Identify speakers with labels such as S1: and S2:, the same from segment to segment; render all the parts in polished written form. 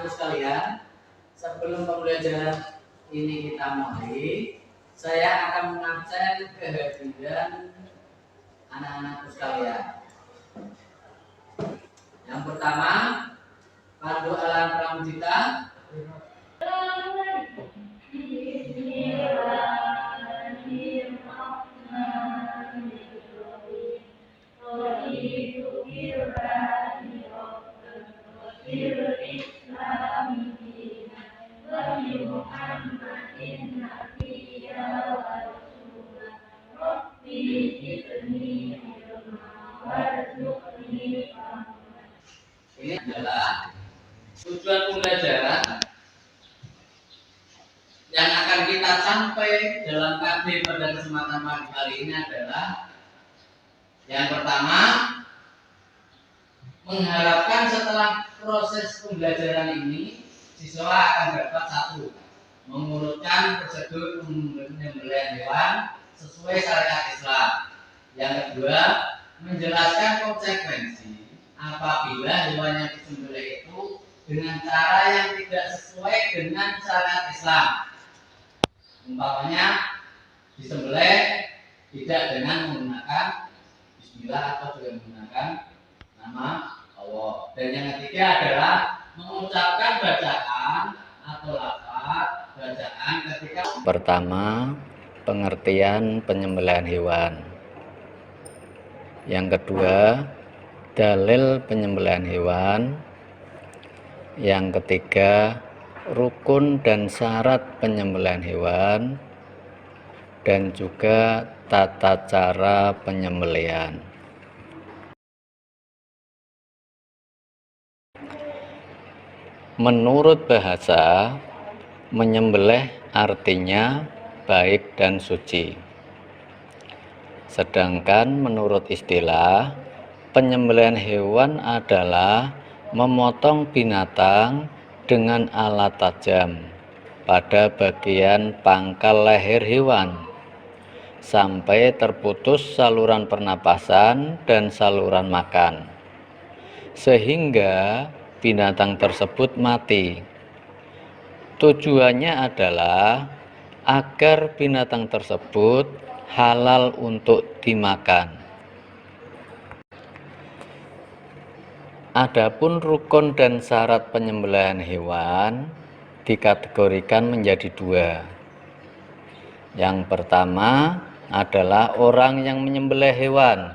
S1: anak-anakku sekalian, sebelum pembelajaran ini kita mulai, saya akan mengabsen kehadiran anak-anakku sekalian. Yang pertama, Pandu Alam Pramudita. Ini adalah tujuan pembelajaran yang akan kita sampai dalam KB pada kesempatan pagi kali ini adalah yang pertama, mengharapkan setelah proses pembelajaran ini siswa akan dapat satu, mengurutkan prosedur penyembelihan hewan sesuai syariat Islam. Yang kedua, menjelaskan konsekuensi apabila hewan yang disembelih itu dengan cara yang tidak sesuai dengan syariat Islam. Umpamanya disembelih tidak dengan menggunakan bismillah atau dengan menggunakan nama Allah. Dan yang ketiga adalah mengucapkan bacaan atau lafaz bacaan ketika
S2: pertama, pengertian penyembelihan hewan. Yang kedua, dalil penyembelihan hewan. Yang ketiga, rukun dan syarat penyembelihan hewan, dan juga tata cara penyembelihan. Menurut bahasa, menyembelih artinya baik dan suci. Sedangkan menurut istilah, penyembelihan hewan adalah memotong binatang dengan alat tajam pada bagian pangkal leher hewan sampai terputus saluran pernapasan dan saluran makan, sehingga binatang tersebut mati. Tujuannya adalah agar binatang tersebut halal untuk dimakan. Adapun rukun dan syarat penyembelihan hewan dikategorikan menjadi dua. Yang pertama adalah orang yang menyembelih hewan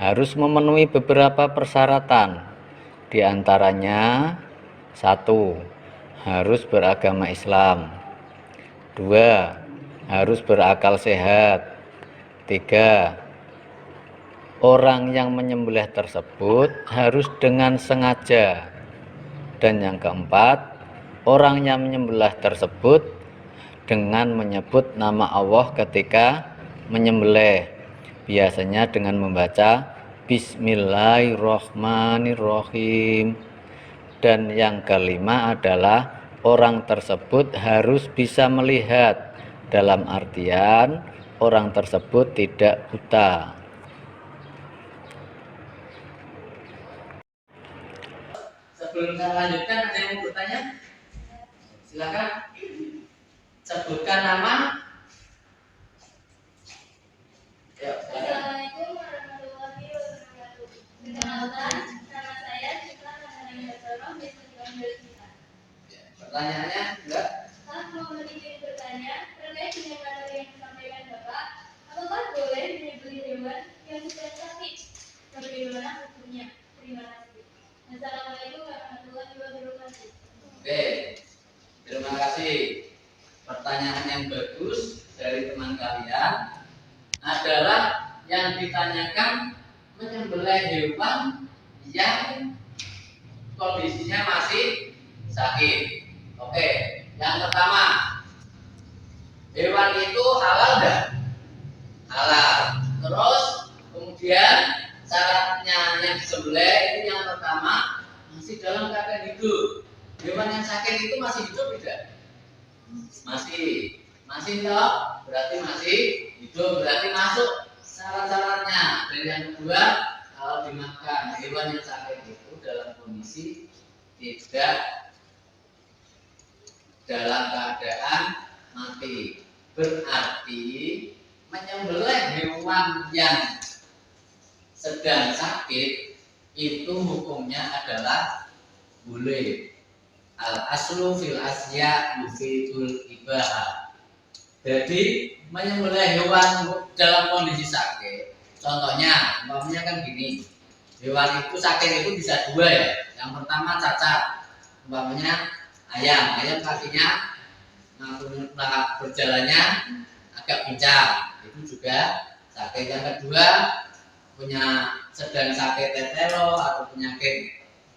S2: harus memenuhi beberapa persyaratan. Di antaranya, 1. Harus beragama Islam. 2. Harus berakal sehat. 3. Orang yang menyembelih tersebut harus dengan sengaja. Dan yang keempat, orang yang menyembelih tersebut dengan menyebut nama Allah ketika menyembelih, biasanya dengan membaca Bismillahirrahmanirrahim. Dan yang kelima adalah orang tersebut harus bisa melihat, dalam artian orang tersebut tidak buta.
S1: Sebelum saya lanjutkan, ada yang mau bertanya? Silakan sebutkan nama.
S3: Assalamualaikum warahmatullahi wabarakatuh. Perkenalkan, nama saya Citra Naharani Basaro, Bismillah.
S1: Pertanyaannya enggak?
S3: Saya mau sedikit bertanya terkait dengan materi yang disampaikan Bapak. Apakah boleh menyembelih hewan yang sudah sakit? Bagaimana hukumnya? Terima kasih. Assalamualaikum warahmatullahi wabarakatuh.
S1: Oke, terima kasih. Pertanyaan yang bagus dari teman kalian adalah yang ditanyakan menyembelih hewan yang kondisinya masih sakit. Oke, yang pertama, hewan itu halal enggak? Halal. Terus kemudian syaratnya yang disembelih itu yang pertama masih dalam keadaan hidup. Hewan yang sakit itu masih hidup tidak? Masih toh? Berarti masih hidup, berarti masuk syarat-syaratnya. Dan yang kedua, kalau dimakan hewan yang sakit itu dalam kondisi tidak dalam keadaan mati. Berarti menyembelih hewan yang sedang sakit itu hukumnya adalah boleh. Al aslu fil asya yufidul ibaha. Jadi menyembelih hewan dalam kondisi sakit, contohnya umpamanya kan gini, hewan itu sakit itu bisa dua ya. Yang pertama cacat, umpamanya ayam kakinya berjalannya agak pincang, itu juga sakit. Yang kedua punya sedang sakit tetelo atau penyakit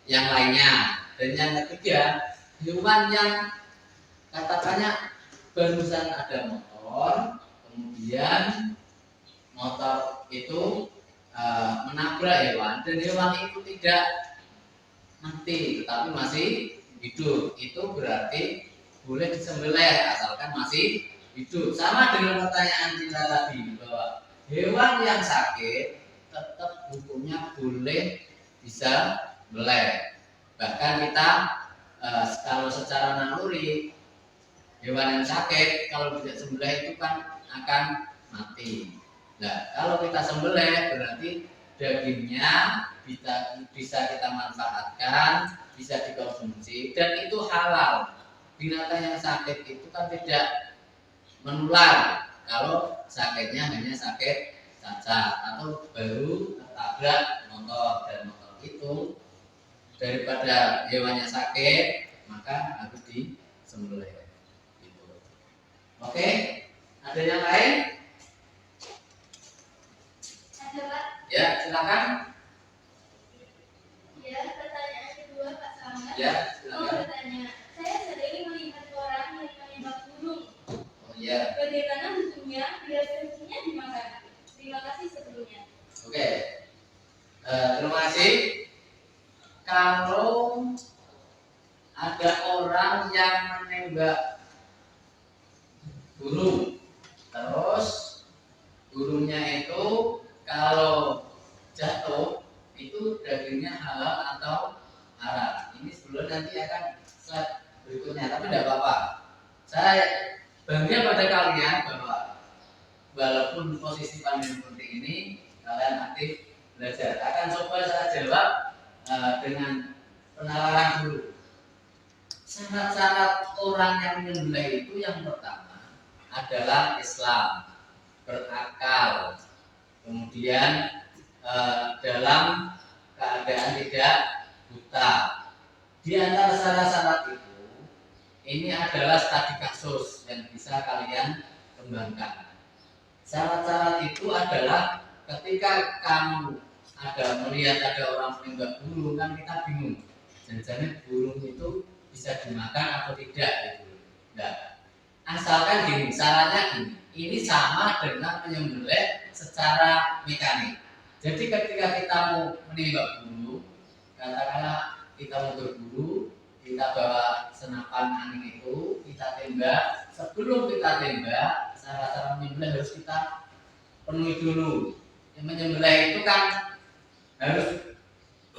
S1: yang lainnya. Dan yang ketiga, hewan yang katakannya barusan ada motor, kemudian motor itu menabrak hewan dan hewan itu tidak mati tetapi masih hidup, itu berarti boleh disembelih asalkan masih hidup. Sama dengan pertanyaan kita tadi bahwa hewan yang sakit tetap hukumnya boleh bisa beleh. Bahkan kita kalau secara naluri hewan yang sakit kalau tidak sembelih itu kan akan mati. Nah, kalau kita sembelih berarti dagingnya bisa kita manfaatkan, bisa dikonsumsi dan itu halal. Binatang yang sakit itu kan tidak menular kalau sakitnya hanya sakit cacat atau baru tertabrak motor, dan motor itu daripada hewannya sakit maka harus disembelih. Gitu. Oke, ada yang lain?
S3: Ada, Pak?
S1: Ya, silakan.
S3: Ya, pertanyaan kedua Pak Selamat.
S1: Ya,
S3: Mau
S1: silakan.
S3: bertanya, saya sering melihat orang yang menembak burung.
S1: Oh iya.
S3: Bagaimana hukumnya bila burungnya dimakan? Terima kasih sebelumnya.
S1: Oke. Terima kasih. Kalau ada orang yang menembak burung, terus burungnya itu kalau jatuh itu dagingnya halal atau haram. Ini sebelum nanti akan slide berikutnya, tapi tidak apa-apa. Saya bangga pada kalian bahwa walaupun posisi pandemi seperti ini, kalian aktif belajar. Akan coba saya jawab dengan penalaran dulu. Syarat-syarat orang yang menyembelih itu yang pertama adalah Islam, berakal, kemudian dalam keadaan tidak buta. Di antara syarat-syarat itu, ini adalah studi kasus yang bisa kalian kembangkan. Syarat-syarat itu adalah ketika kamu melihat ada orang menembak burung, kan kita bingung, jangan-jangan burung itu bisa dimakan atau tidak gitu. Nah, asalkan gini, syaratnya gini, ini sama dengan menyembelih secara mekanik. Jadi ketika kita mau menembak burung, katakanlah kita mau berburu, kita bawa senapan angin itu, kita tembak. Sebelum kita tembak, syarat-syarat menyembelih harus kita penuhi dulu. Yang menyembelih itu kan harus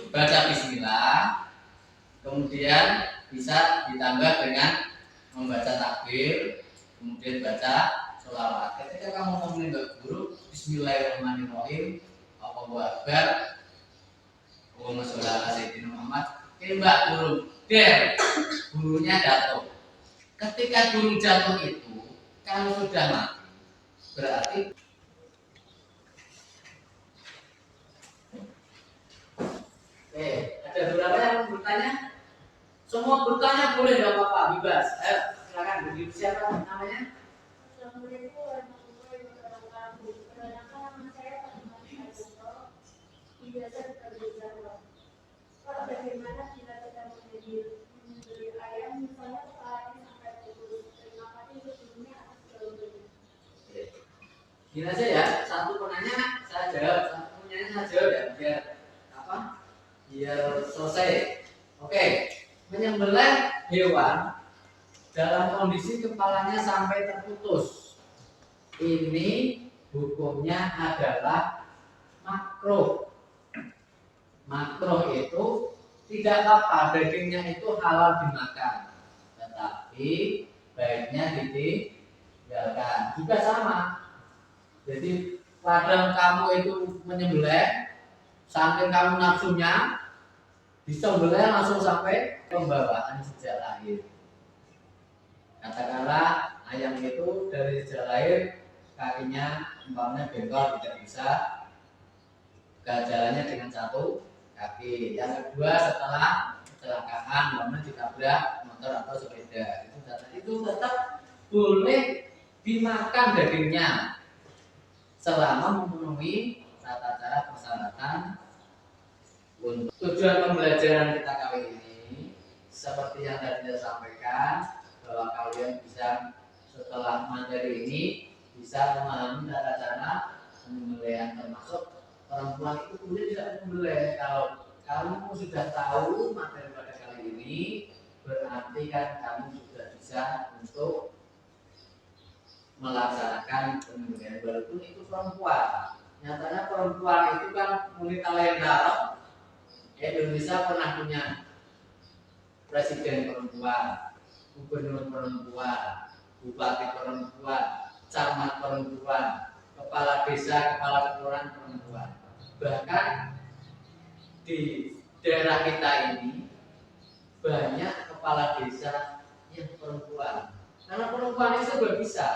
S1: baca bismillah, kemudian bisa ditambah dengan membaca takbir, kemudian baca sholawat. Ketika kamu mau menembak burung, bismillahirrahmanirrahim, Allahu Akbar, Allahumma sholli ala sayyidina Muhammad, tembak burung, burungnya jatuh. Ketika burung jatuh itu, kalau sudah mati, berarti ada beberapa yang bertanya. Semua bertanya boleh, nggak apa-apa, bebas. Silakan. Siapa namanya?
S3: Assalamualaikum warahmatullahi wabarakatuh. Perkenalkan nama saya Fatimah Syahrul. Biasa dipanggil Zahra. Pak, bagaimana jika kita membeli ayam misalnya kepalanya sampai putus? Terima kasih sebelumnya atas jawabannya.
S1: Gini aja ya, satu penanya saya jawab, satu penanya saya jawab ya, biar selesai. Oke, menyembelih hewan dalam kondisi kepalanya sampai terputus, ini hukumnya adalah makruh. Makruh itu tidak apa, dagingnya itu halal dimakan, tetapi lagi, baiknya ditinggalkan. Juga sama. Jadi pada kamu itu menyembelih, saking kamu nafsunya, disembelih langsung sampai pembawaan sejak lahir. Katakanlah ayam itu dari sejak lahir kakinya umpamanya bengkok, tidak bisa jalannya dengan satu kaki. Yang kedua setelah kecelakaan, umpamanya ditabrak motor atau sepeda, itu tetap boleh dimakan dagingnya selama memenuhi tata cara persyaratan. Untuk tujuan pembelajaran kita kali ini, seperti yang tadi saya sampaikan, bahwa kalian bisa setelah materi ini bisa memahami tata cara penyembelihan, termasuk perempuan itu boleh tidak menyembelih. Kalau kamu sudah tahu materi pada kali ini, berarti kan kamu sudah bisa untuk melaksanakan penyembelihan, walaupun itu perempuan. Nyatanya perempuan itu kan wanita lain darah. Indonesia pernah punya presiden perempuan, gubernur perempuan, bupati perempuan, camat perempuan, kepala desa, kepala kelurahan perempuan. Bahkan di daerah kita ini banyak kepala desa yang perempuan. Karena perempuan itu juga bisa,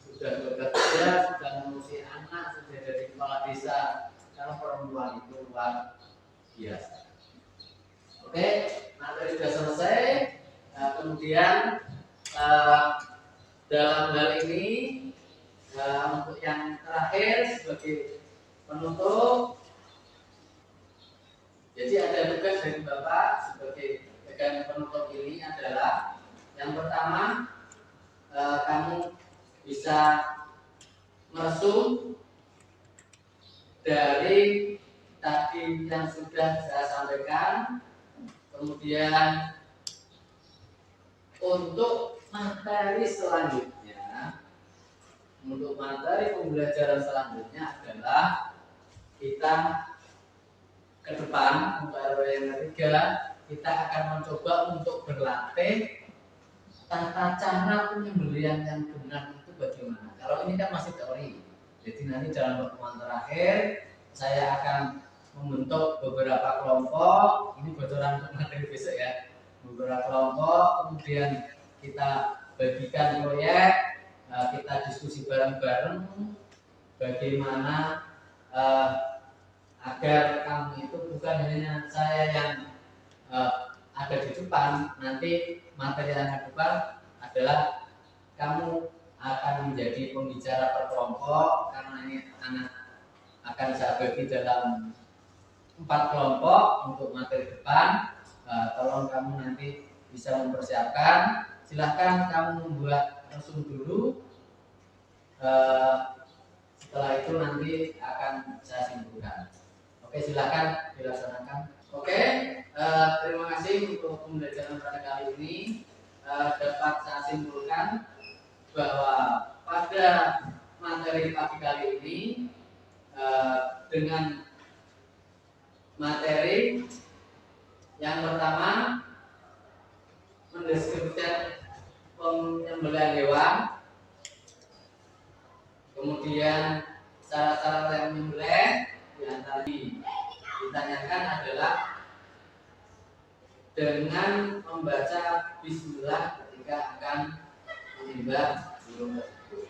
S1: sudah bekerja, sudah mengurusi anak, sudah jadi kepala desa. Karena perempuan itu luar biasa. Oke, materi sudah selesai. Nah, kemudian dalam hal ini untuk yang terakhir sebagai penutup, jadi ada tugas dari Bapak sebagai bagian penutup ini adalah yang pertama, kamu bisa meresum dari tadi yang sudah saya sampaikan. Kemudian untuk materi selanjutnya, untuk materi pembelajaran selanjutnya adalah kita ke depan untuk RW yang ketiga, kita akan mencoba untuk berlatih tata cara penyembelihan yang benar itu bagaimana. Kalau ini kan masih teori, jadi nanti dalam pertemuan terakhir saya akan membentuk beberapa kelompok. Ini bocoran untuk materi besok ya. Beberapa kelompok, kemudian kita bagikan proyek, kita diskusi bareng-bareng bagaimana agar kamu itu bukan hanya saya yang ada di depan, nanti materi yang akan depan adalah kamu akan menjadi pembicara per kelompok, karena ini anak akan saya bagi dalam 4 kelompok untuk materi depan. Tolong kamu nanti bisa mempersiapkan. Silahkan kamu membuat resum dulu. Setelah itu nanti akan saya simpulkan. Oke, silahkan dilaksanakan. Oke, terima kasih untuk pembelajaran pada kali ini. Dapat saya simpulkan bahwa pada materi pagi kali ini dengan materi yang pertama mendeskripsikan penyembelihan hewan, kemudian cara-cara yang menyembelih. Yang tadi ditanyakan adalah dengan membaca bismillah ketika akan menyembah burung tersebut.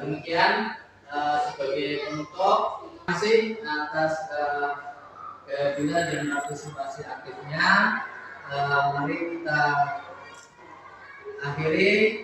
S1: Demikian sebagai penutup. Terima kasih atas kehadiran dan partisipasi aktifnya. Mari kita akhiri.